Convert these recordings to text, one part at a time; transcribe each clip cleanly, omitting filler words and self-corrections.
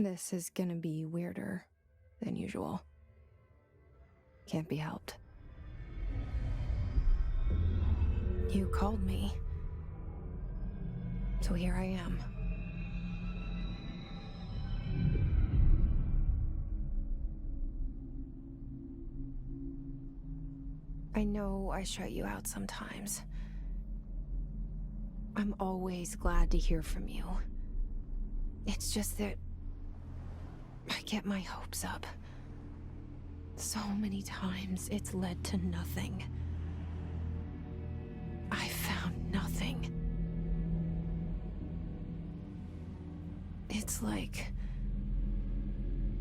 This is gonna be weirder than usual. Can't be helped. You called me. So here I am. I know I shut you out sometimes. I'm always glad to hear from you. It's just that I get my hopes up. So many times it's led to nothing. I found nothing. It's like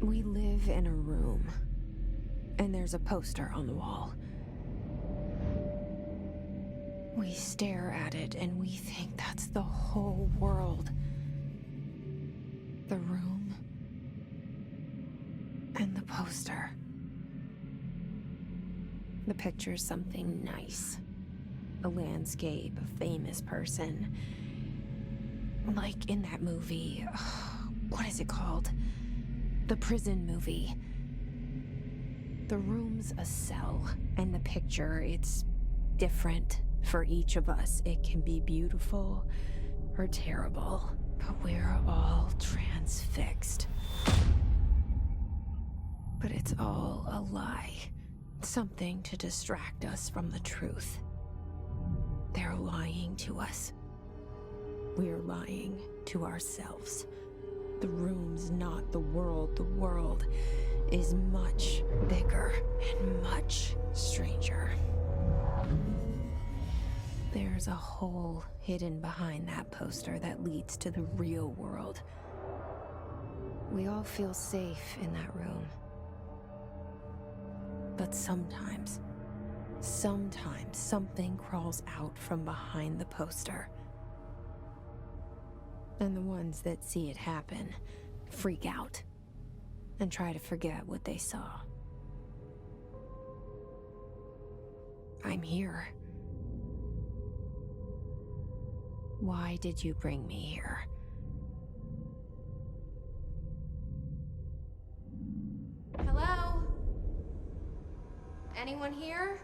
we live in a room, and there's a poster on the wall. We stare at it and we think that's the whole world. The room and the poster. The picture's something nice. A landscape, a famous person. Like in that movie, what is it called? The prison movie. The room's a cell, and the picture, it's different for each of us. It can be beautiful or terrible, but we're all transfixed. But it's all a lie. Something to distract us from the truth. They're lying to us. We're lying to ourselves. The room's not the world. The world is much bigger and much stranger. There's a hole hidden behind that poster that leads to the real world. We all feel safe in that room. But sometimes something crawls out from behind the poster. And the ones that see it happen freak out and try to forget what they saw. I'm here. Why did you bring me here? Hello? Anyone here?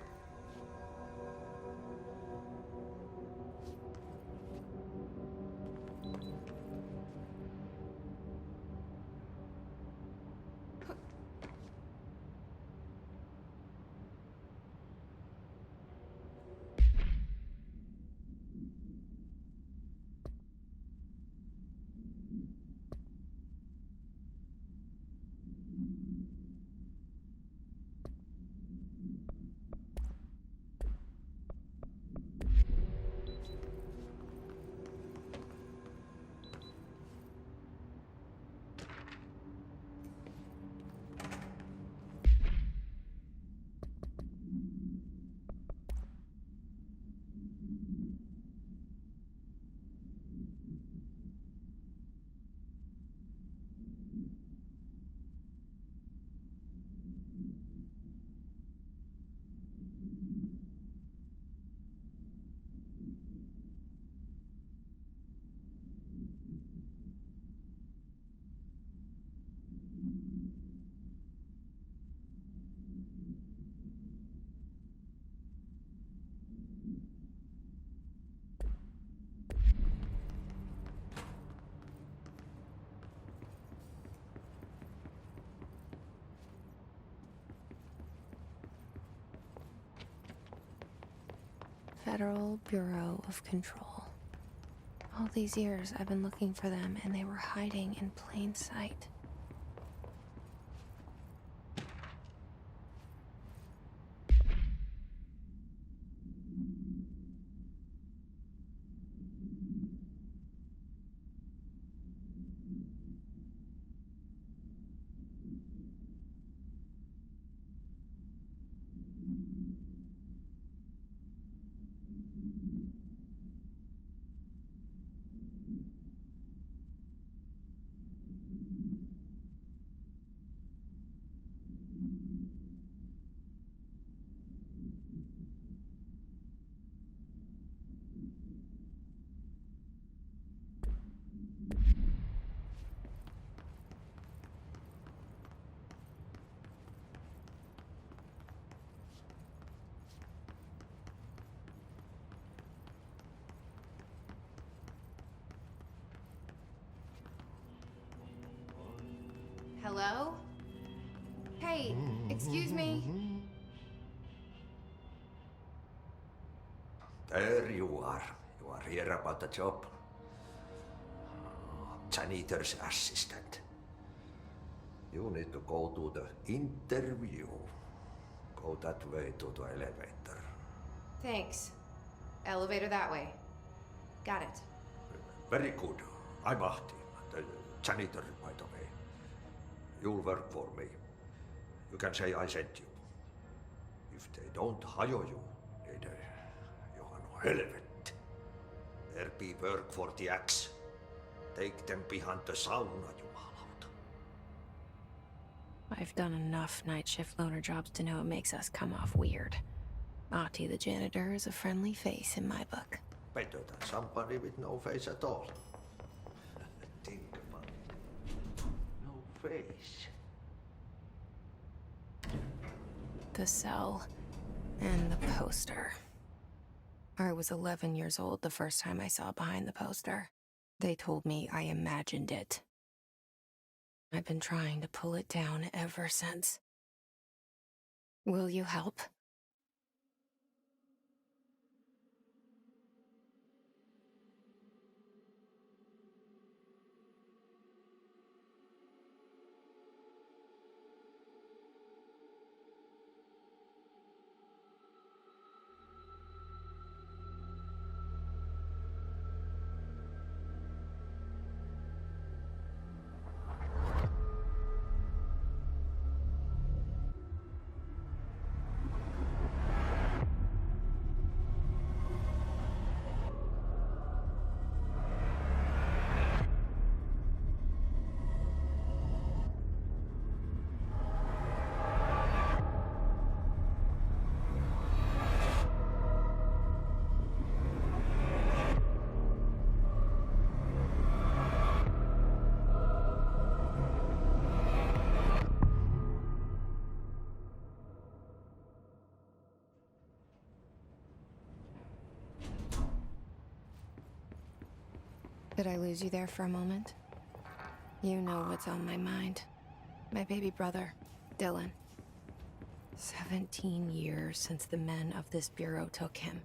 Federal Bureau of Control. All these years I've been looking for them, and they were hiding in plain sight. Hello? Hey, excuse me. There you are. You are here about the job. Janitor's assistant. You need to go to the interview. Go that way to the elevator. Thanks. Elevator that way. Got it. Very good. I'm Ahti, the janitor, by the way. You'll work for me. You can say I sent you. If they don't hire you, niin Johan helvet. There be work for the axe. Take them behind the sauna, jumalauta. I've done enough night shift loner jobs to know it makes us come off weird. Ahti the janitor is a friendly face in my book. Better than somebody with no face at all. Think about it. No face. The cell and the poster. I was 11 years old the first time I saw behind the poster. They told me I imagined it. I've been trying to pull it down ever since. Will you help? Did I lose you there for a moment? You know what's on my mind. My baby brother, Dylan. 17 years since the men of this bureau took him.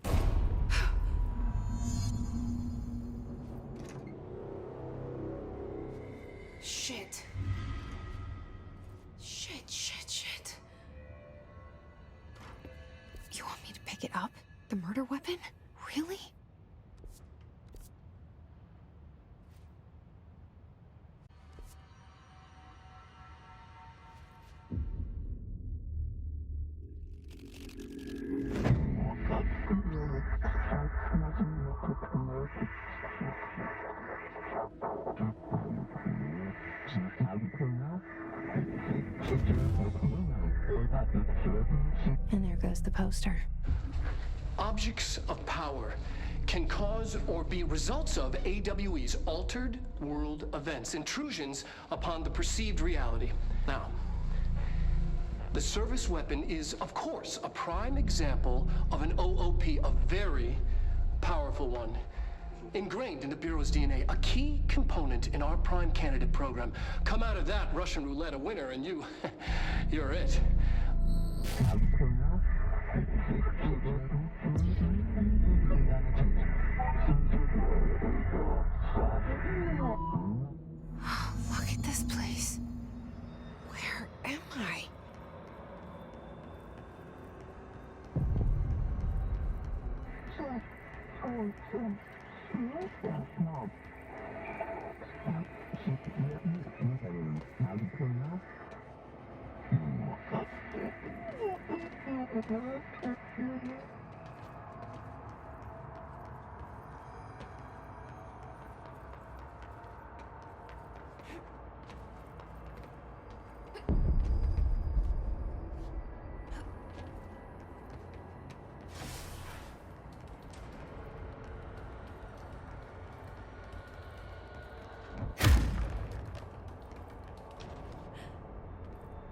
Shit. Shit. You want me to pick it up? The murder weapon? Really? And there goes the poster. Objects of power can cause or be results of AWE's altered world events, intrusions upon the perceived reality. Now, the service weapon is, of course, a prime example of an OOP, a very powerful one. Ingrained in the Bureau's DNA, a key component in our prime candidate program. Come out of that Russian roulette a winner and you're it. Look at this place. Where am I?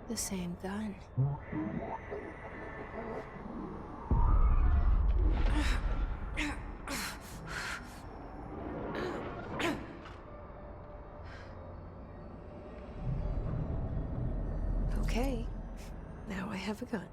The same gun. Now I have a gun.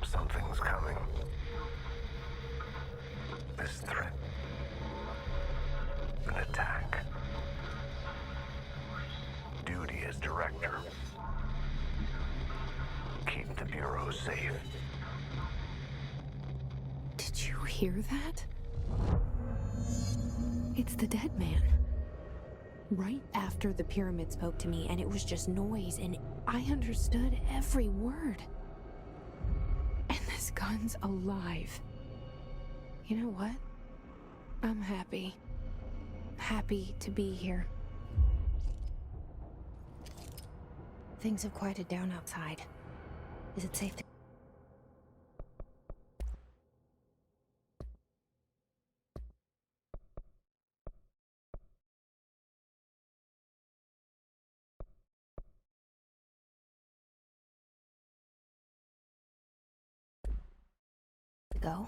Something's coming. This threat. An attack. Duty as director. Keep the Bureau safe. Did you hear that? It's the dead man. Right after the pyramid spoke to me, and it was just noise, and I understood every word. And this gun's alive. You know what? I'm happy. Happy to be here. Things have quieted down outside. Is it safe to... go?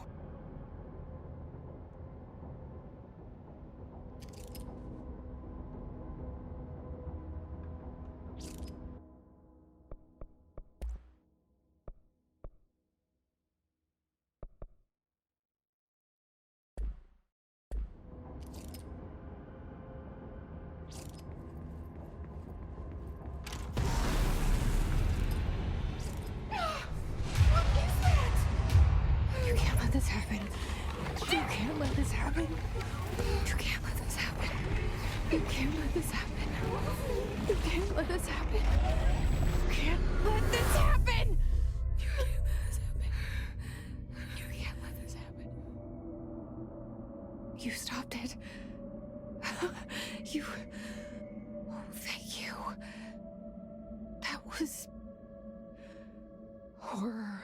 You can't let this happen. You can't let this happen. You can't let this happen. You can't let this happen. You can't let this happen. You can't let this happen. You can't let this happen. You can't let this happen. You stopped it. You... Oh, thank you. That was... horror.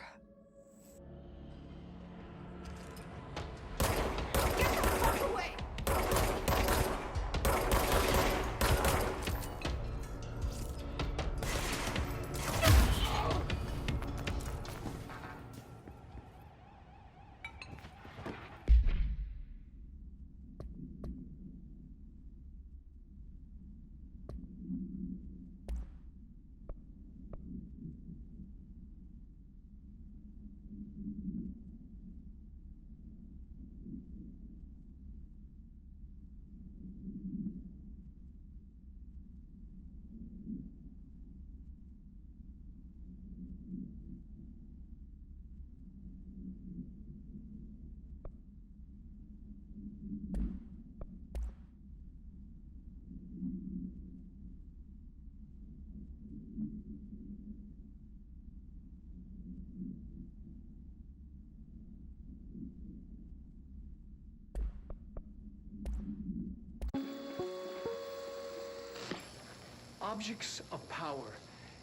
objects of power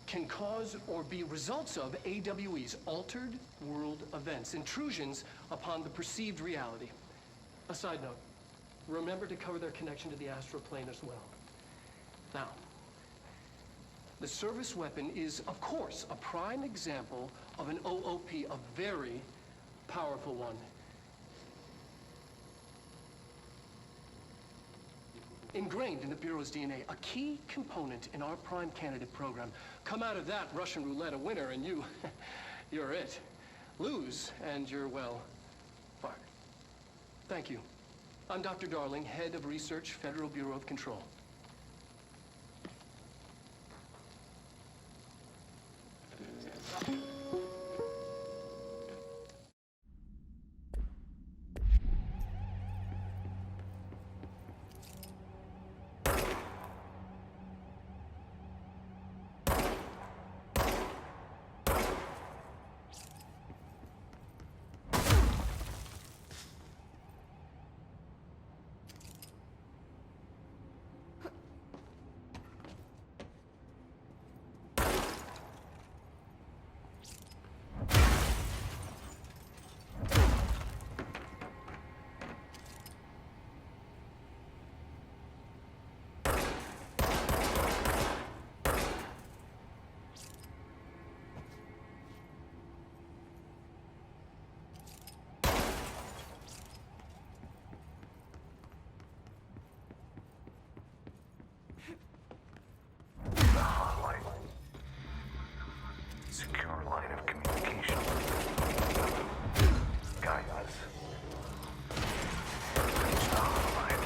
can cause or be results of AWE's altered world events, intrusions upon the perceived reality. A side note, remember to cover their connection to the astral plane as well. Now, the service weapon is, of course, a prime example of an OOP, a very powerful one. Ingrained in the Bureau's DNA, a key component in our prime candidate program. Come out of that Russian roulette a winner and you're it. Lose and you're, well, fired. Thank you. I'm Dr. Darling, Head of Research, Federal Bureau of Control. Secure line of communication. Guidance. Reach the hotline.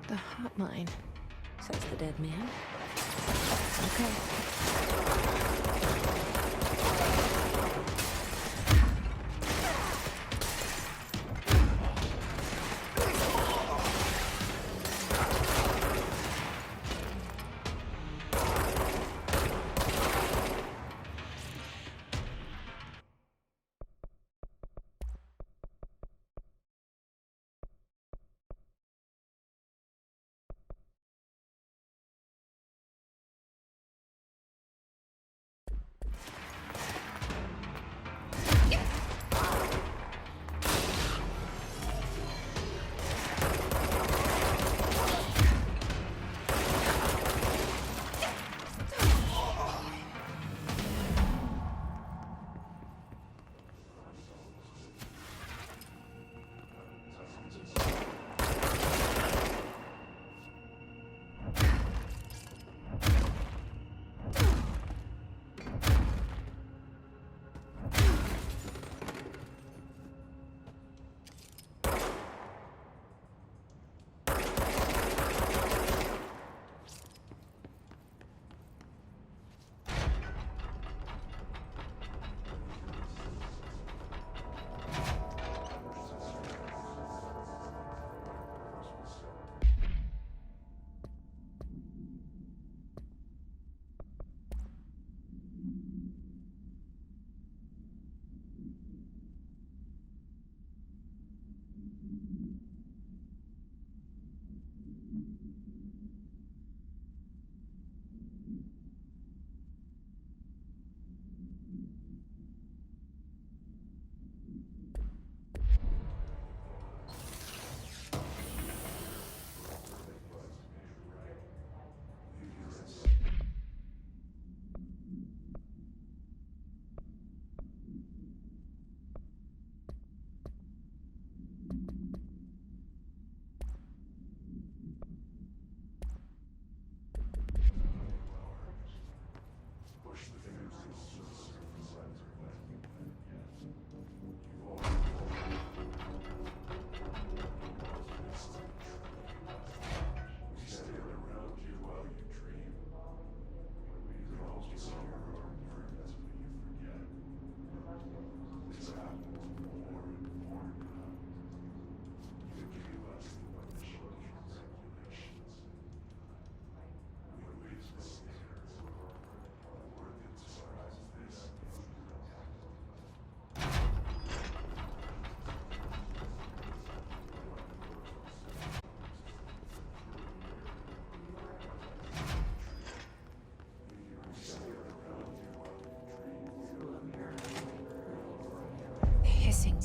The hotline, says the dead man. Okay.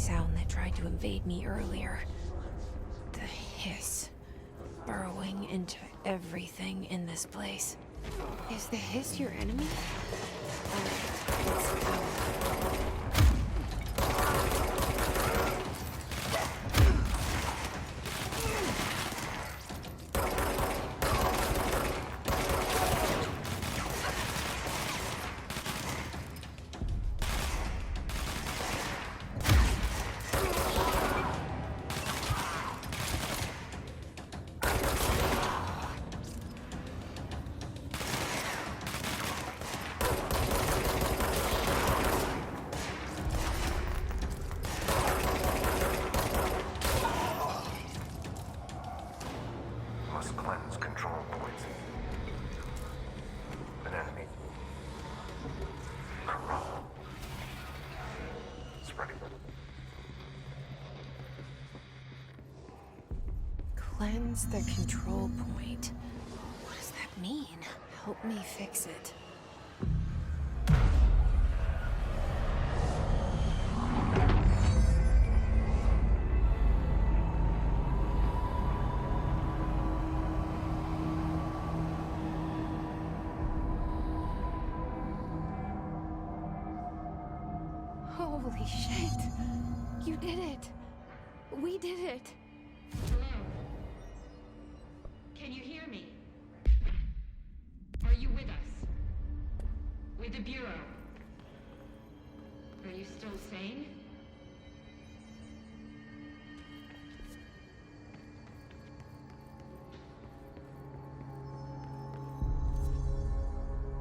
sound that tried to invade me earlier. The hiss. Burrowing into everything in this place. Is the hiss your enemy? Let's go. Must cleanse control points. An enemy. Corrupt. Spreading. Cleanse the control point. What does that mean? Help me fix it. Holy shit! You did it! We did it! Hello? Can you hear me? Are you with us? With the Bureau? Are you still sane?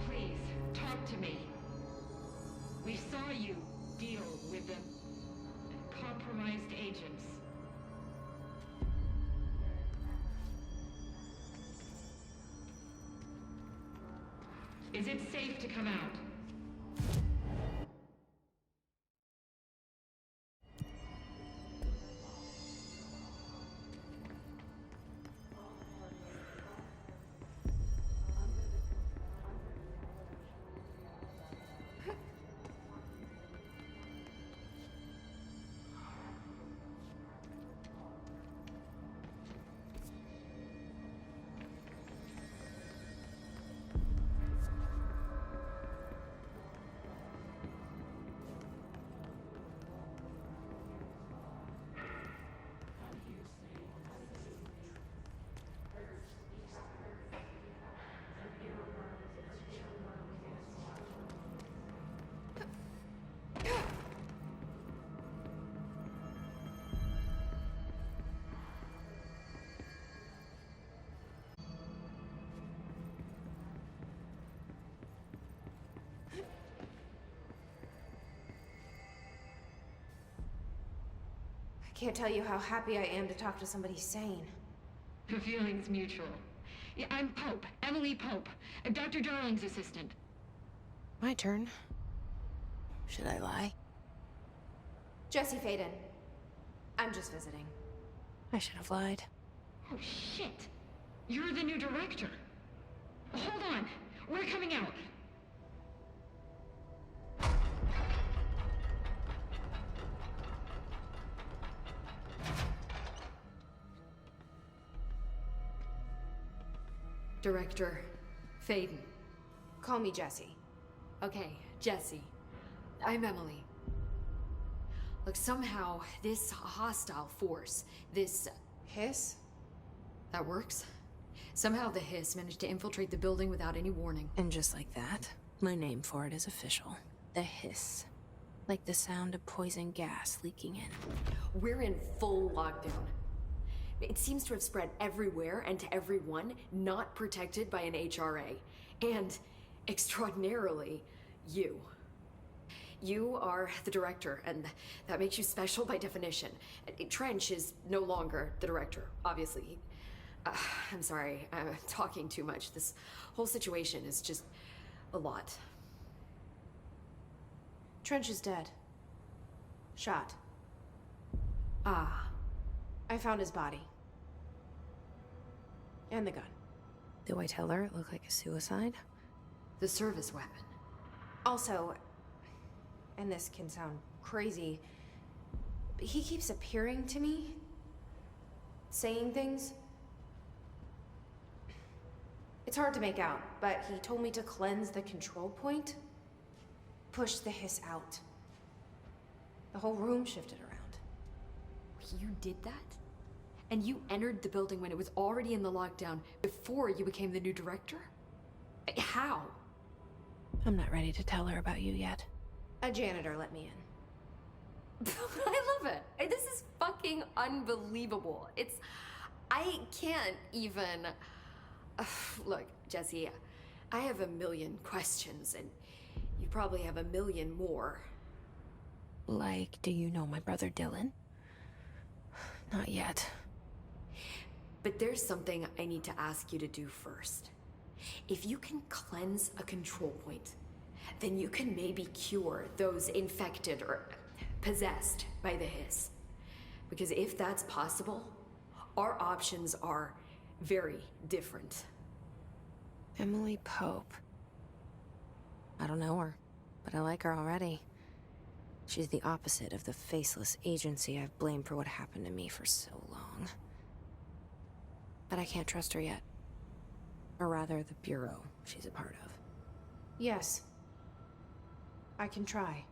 Please, talk to me. We saw you deal with the compromised agents. Is it safe to come out? I can't tell you how happy I am to talk to somebody sane. The feeling's mutual. Yeah, I'm Pope, Emily Pope, Dr. Darling's assistant. My turn. Should I lie? Jesse Faden. I'm just visiting. I should have lied. Oh, shit. You're the new director. Hold on. We're coming out. Director Faden. Call me Jesse. Okay, Jesse. I'm Emily. Look, somehow this hostile force, this... Hiss? that works? Somehow the Hiss managed to infiltrate the building without any warning. And just like that, my name for it is official. The Hiss. Like the sound of poison gas leaking in. We're in full lockdown. It seems to have spread everywhere and to everyone not protected by an HRA. And, extraordinarily, you. You are the director, and that makes you special by definition. Trench is no longer the director, obviously. I'm sorry, I'm talking too much. This whole situation is just a lot. Trench is dead. Shot. Ah. I found his body. And the gun. Do I tell her it looked like a suicide? The service weapon. Also, and this can sound crazy, he keeps appearing to me, saying things. It's hard to make out, but he told me to cleanse the control point, push the hiss out. The whole room shifted around. You did that? And you entered the building when it was already in the lockdown before you became the new director? How? I'm not ready to tell her about you yet. A janitor let me in. I love it. This is fucking unbelievable. I can't even... Look, Jesse, I have a million questions, and you probably have a million more. Like, do you know my brother Dylan? Not yet. But there's something I need to ask you to do first. If you can cleanse a control point, then you can maybe cure those infected or possessed by the hiss. Because if that's possible, our options are very different. Emily Pope. I don't know her, but I like her already. She's the opposite of the faceless agency I've blamed for what happened to me for so long. But I can't trust her yet. Or rather, the Bureau she's a part of. Yes. I can try.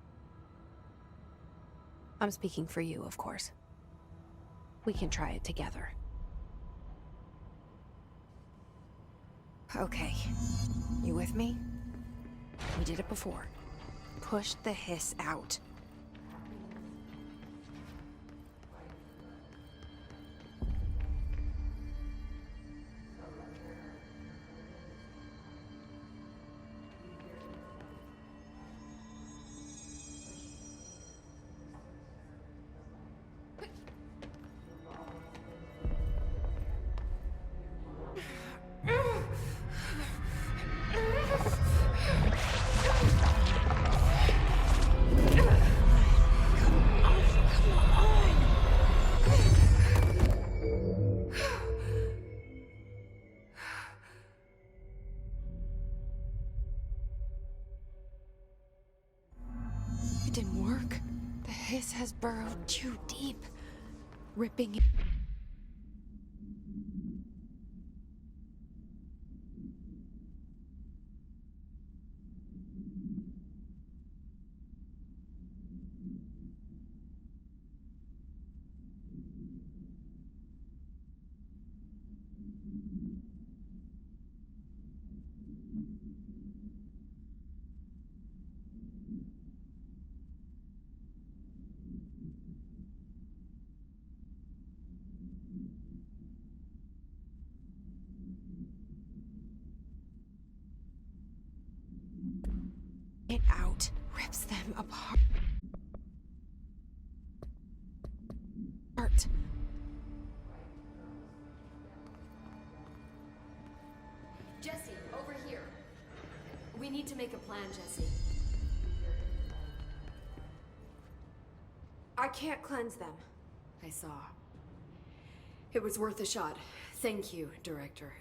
I'm speaking for you, of course. We can try it together. Okay. You with me? We did it before. Push the hiss out. It didn't work. The hiss has burrowed too deep, ripping it out, rips them apart. Jesse, over here. We need to make a plan, Jesse. I can't cleanse them. I saw. It was worth a shot. Thank you, Director.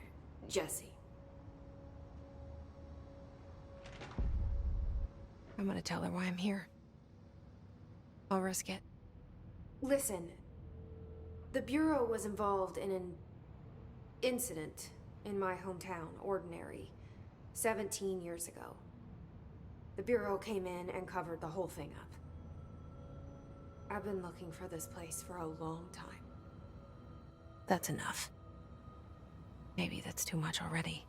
Jesse. I'm gonna tell her why I'm here. I'll risk it. Listen, the Bureau was involved in an incident in my hometown, Ordinary, 17 years ago. The Bureau came in and covered the whole thing up. I've been looking for this place for a long time. That's enough. Maybe that's too much already.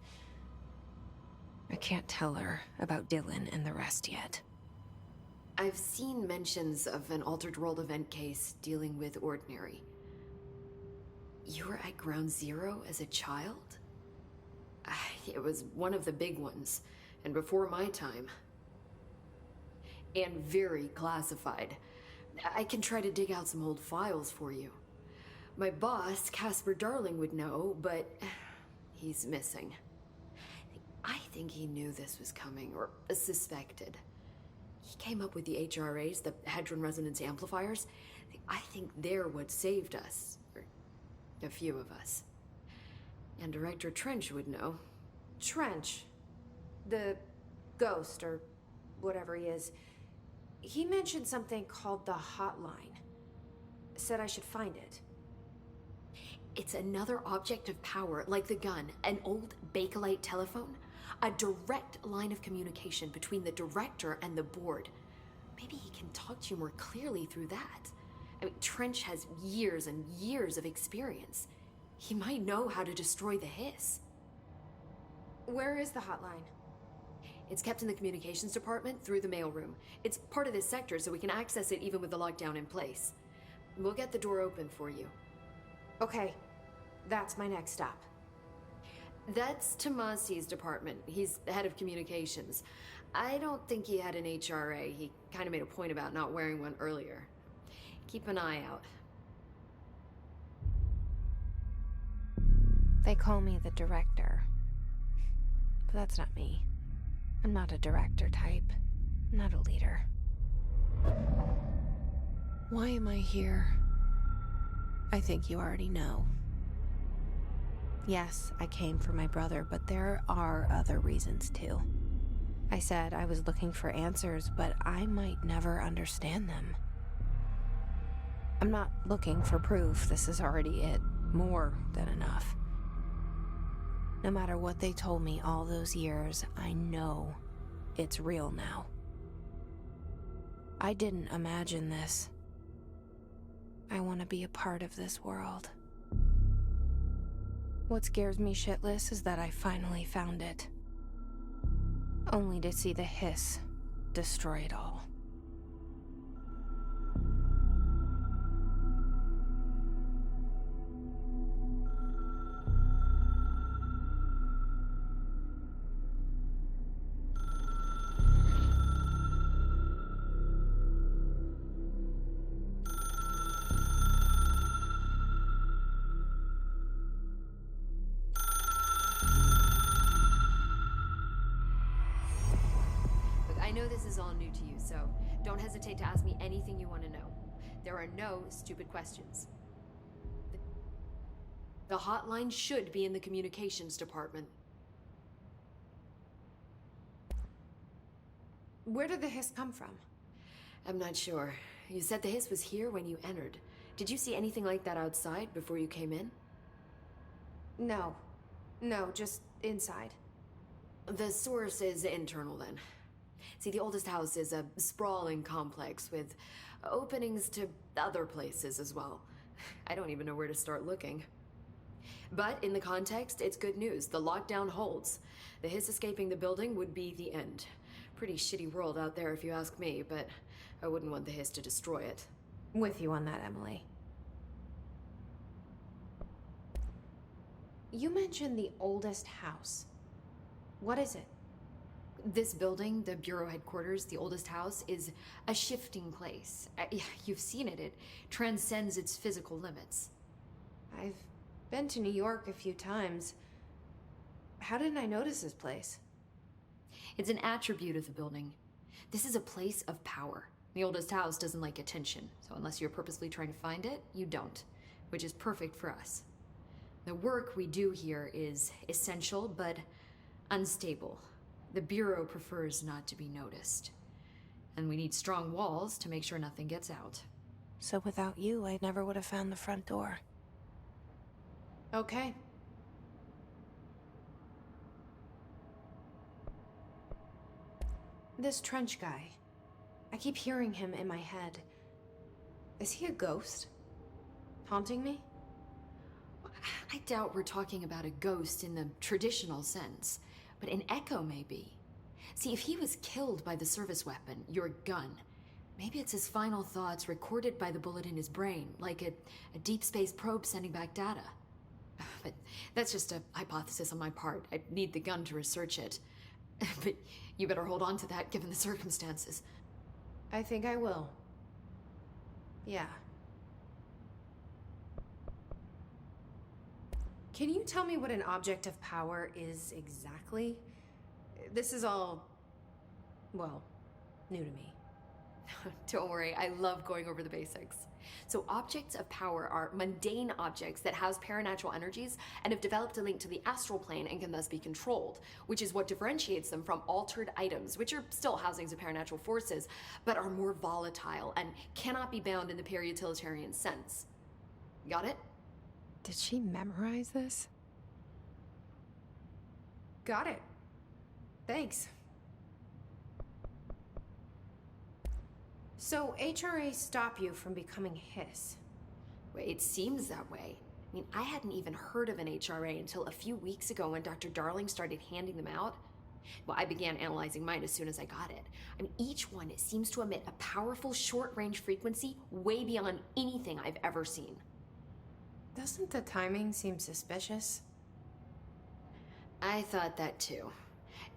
I can't tell her about Dylan and the rest yet. I've seen mentions of an Altered World event case dealing with Ordinary. You were at Ground Zero as a child? It was one of the big ones, and before my time. And very classified. I can try to dig out some old files for you. My boss, Casper Darling, would know, but he's missing. I think he knew this was coming, or suspected. He came up with the HRAs, the Hadron Resonance Amplifiers. I think they're what saved us. Or a few of us. And Director Trench would know. Trench, the ghost, or whatever he is, he mentioned something called the Hotline. said I should find it. It's another object of power, like the gun, an old Bakelite telephone, a direct line of communication between the director and the board. Maybe he can talk to you more clearly through that. I mean, Trench has years and years of experience. He might know how to destroy the Hiss. Where is the hotline? It's kept in the communications department through the mailroom. It's part of this sector, so we can access it even with the lockdown in place. We'll get the door open for you. Okay, that's my next stop. That's Tomasi's department. He's the head of communications. I don't think he had an HRA. He kind of made a point about not wearing one earlier. Keep an eye out. They call me the director. But that's not me. I'm not a director type. I'm not a leader. Why am I here? I think you already know. Yes, I came for my brother, but there are other reasons too. I said I was looking for answers, but I might never understand them. I'm not looking for proof. This is already it. More than enough. No matter what they told me all those years, I know it's real now. I didn't imagine this. I want to be a part of this world. What scares me shitless is that I finally found it. Only to see the Hiss destroy it all. I know this is all new to you, so don't hesitate to ask me anything you want to know. There are no stupid questions. The hotline should be in the communications department. Where did the Hiss come from? I'm not sure. You said the Hiss was here when you entered. Did you see anything like that outside before you came in? No. No, just inside. The source is internal then. See, the oldest house is a sprawling complex with openings to other places as well. I don't even know where to start looking. But in the context, it's good news. The lockdown holds. The Hiss escaping the building would be the end. Pretty shitty world out there if you ask me, but I wouldn't want the Hiss to destroy it. With you on that, Emily. You mentioned the oldest house. What is it? This building, the Bureau headquarters, the oldest house, is a shifting place. You've seen it. It transcends its physical limits. I've been to New York a few times. How didn't I notice this place? It's an attribute of the building. This is a place of power. The oldest house doesn't like attention, so unless you're purposely trying to find it, you don't, which is perfect for us. The work we do here is essential, but unstable. The Bureau prefers not to be noticed. And we need strong walls to make sure nothing gets out. So without you, I never would have found the front door. Okay. This Trench guy. I keep hearing him in my head. Is he a ghost? Haunting me? I doubt we're talking about a ghost in the traditional sense, but an echo maybe. See, if he was killed by the service weapon, your gun, maybe it's his final thoughts recorded by the bullet in his brain, like a deep space probe sending back data. But that's just a hypothesis on my part. I'd need the gun to research it. But you better hold on to that given the circumstances. I think I will. Yeah. Can you tell me what an object of power is exactly? This is all, well, new to me. Don't worry, I love going over the basics. So objects of power are mundane objects that house paranatural energies and have developed a link to the astral plane and can thus be controlled, which is what differentiates them from altered items, which are still housings of paranatural forces, but are more volatile and cannot be bound in the pure utilitarian sense. Got it? Did she memorize this? Got it. Thanks. So HRA stop you from becoming Hiss? Well, it seems that way. I mean, I hadn't even heard of an HRA until a few weeks ago when Dr. Darling started handing them out. Well, I began analyzing mine as soon as I got it. I mean, each one seems to emit a powerful short-range frequency way beyond anything I've ever seen. Doesn't the timing seem suspicious? I thought that too.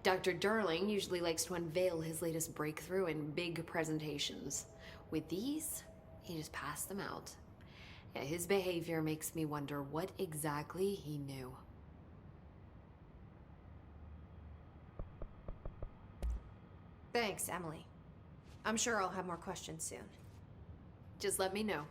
Dr. Darling usually likes to unveil his latest breakthrough in big presentations. With these, he just passed them out. Yeah, his behavior makes me wonder what exactly he knew. Thanks, Emily. I'm sure I'll have more questions soon. Just let me know.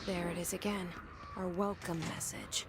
There it is again. Our welcome message.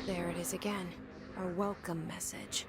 There it is again. Our welcome message.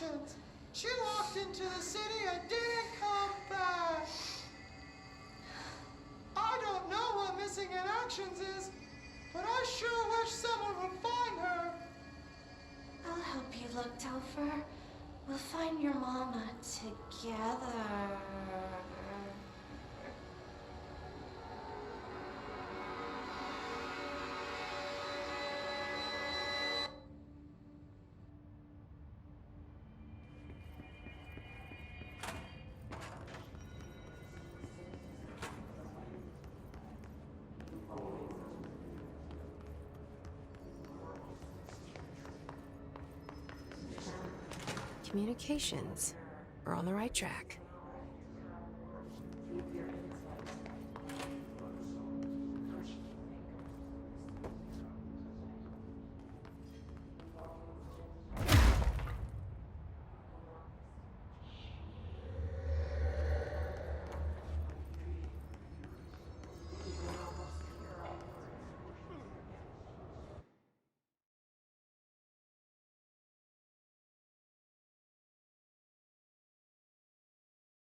actions. She walked into the city and didn't come back. I don't know what missing in actions is, but I sure wish someone would find her. I'll help you look, Telfer. We'll find your mama together. Communications. We're on the right track.